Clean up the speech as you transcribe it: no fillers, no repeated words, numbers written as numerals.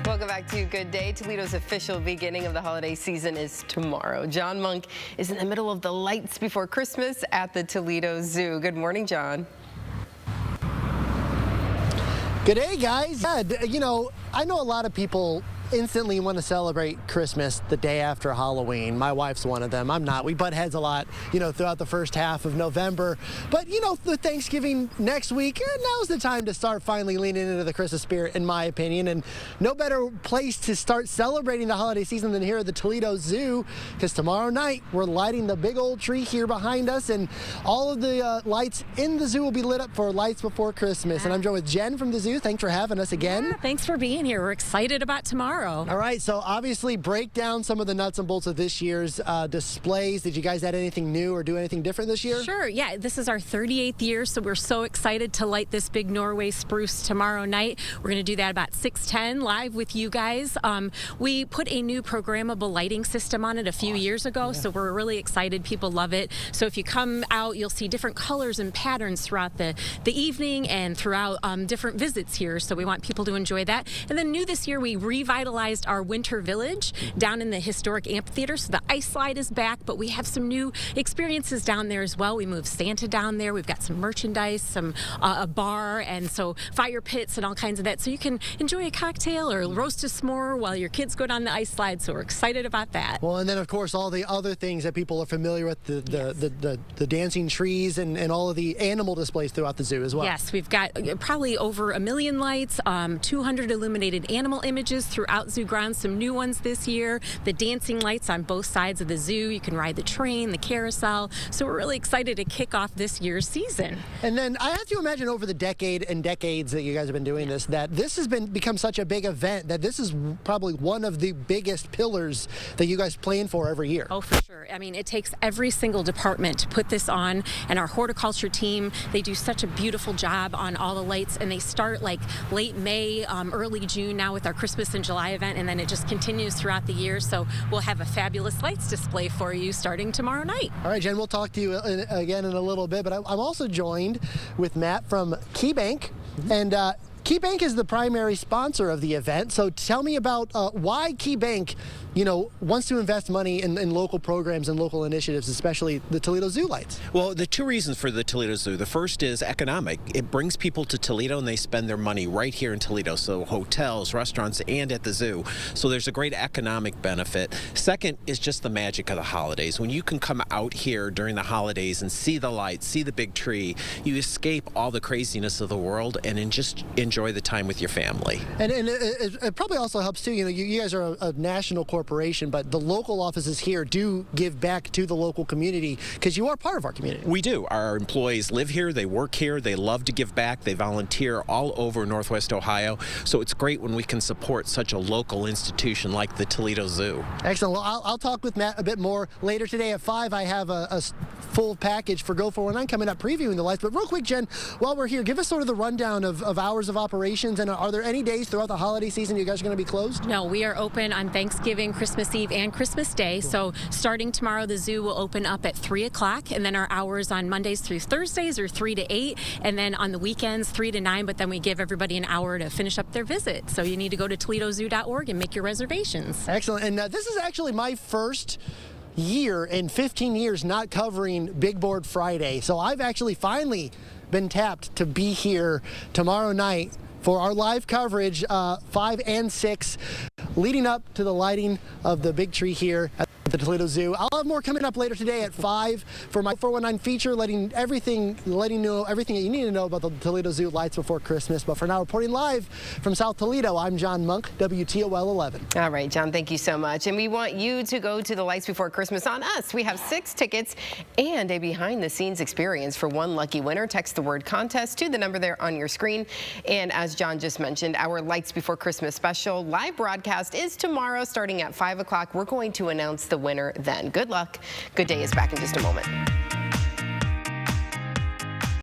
Welcome back to Good Day. Toledo's official beginning of the holiday season is tomorrow. John Monk is in the middle of the lights before Christmas at the Toledo Zoo. Good morning, John. Good day, guys. You know, I know a lot of people instantly want to celebrate Christmas the day after Halloween. My wife's one of them. I'm not. We butt heads a lot, you know, throughout the first half of November. But, you know, the Thanksgiving next week, now's the time to start finally leaning into the Christmas spirit, in my opinion. And no better place to start celebrating the holiday season than here at the Toledo Zoo, because tomorrow night we're lighting the big old tree here behind us, and all of the lights in the zoo will be lit up for Lights Before Christmas. And I'm joined with Jen from the zoo. Thanks for having us again. Yeah, thanks for being here. We're excited about tomorrow. All right, so obviously break down some of the nuts and bolts of this year's displays. Did you guys add anything new or do anything different this year? Sure, yeah. This is our 38th year, so we're so excited to light this big Norway spruce tomorrow night. We're going to do that about 6:10 live with you guys. We put a new programmable lighting system on it a few years ago, so we're really excited. People love it. So if you come out, you'll see different colors and patterns throughout the evening and throughout different visits here, so we want people to enjoy that. And then new this year, we revitalized our winter village down in the historic amphitheater, so the ice slide is back, but we have some new experiences down there as well. We moved Santa down there. We've got some merchandise, some a bar, and so fire pits and all kinds of that, so you can enjoy a cocktail or roast a s'more while your kids go down the ice slide. So we're excited about that. Well, and then of course all the other things that people are familiar with, the dancing trees and all of the animal displays throughout the zoo as well. Yes, we've got probably over 1 million lights, 200 illuminated animal images throughout zoo grounds, some new ones this year, the dancing lights on both sides of the zoo. You can ride the train, the carousel. So we're really excited to kick off this year's season. And then I have to imagine over the decade and decades that you guys have been doing this, that this has become such a big event that this is probably one of the biggest pillars that you guys plan for every year. Oh, for sure. I mean, it takes every single department to put this on, and our horticulture team, they do such a beautiful job on all the lights, and they start like late May, early June now with our Christmas and July event, and then it just continues throughout the year. So we'll have a fabulous lights display for you starting tomorrow night. All right, Jen, we'll talk to you again in a little bit, but I'm also joined with Matt from KeyBank, and KeyBank is the primary sponsor of the event. So tell me about why KeyBank, you know, wants to invest money in local programs and local initiatives, especially the Toledo Zoo lights. Well, the two reasons for the Toledo Zoo. The first is economic. It brings people to Toledo and they spend their money right here in Toledo. So hotels, restaurants, and at the zoo. So there's a great economic benefit. Second is just the magic of the holidays. When you can come out here during the holidays and see the lights, see the big tree, you escape all the craziness of the world and just enjoy the time with your family. And it probably also helps too, you know, you guys are a national corporation, but the local offices here do give back to the local community because you are part of our community. We do. Our employees live here, they work here, they love to give back, they volunteer all over Northwest Ohio. So it's great when we can support such a local institution like the Toledo Zoo. Excellent. Well, I'll talk with Matt a bit more later today at 5. I have a full package for Go 419 coming up previewing the lights. But real quick, Jen, while we're here, give us sort of the rundown of hours of operations, and are there any days throughout the holiday season you guys are going to be closed? No, we are open on Thanksgiving, Christmas Eve, and Christmas Day. Cool. So starting tomorrow, the zoo will open up at 3 o'clock, and then our hours on Mondays through Thursdays are 3 to 8, and then on the weekends 3 to 9, but then we give everybody an hour to finish up their visit. So you need to go to ToledoZoo.org and make your reservations. Excellent. And this is actually my first year in 15 years not covering Big Board Friday. So I've actually finally been tapped to be here tomorrow night for our live coverage, 5 and 6, leading up to the lighting of the big tree here at the Toledo Zoo. I'll have more coming up later today at 5 for my 419 feature, letting you know everything that you need to know about the Toledo Zoo lights before Christmas. But for now, reporting live from South Toledo, I'm John Monk, WTOL 11. All right, John, thank you so much. And we want you to go to the Lights Before Christmas on us. We have 6 tickets and a behind-the-scenes experience for one lucky winner. Text the word contest to the number there on your screen. And as John just mentioned, our Lights Before Christmas special live broadcast is tomorrow starting at 5 o'clock. We're going to announce the winner then. Good luck. Good Day is back in just a moment.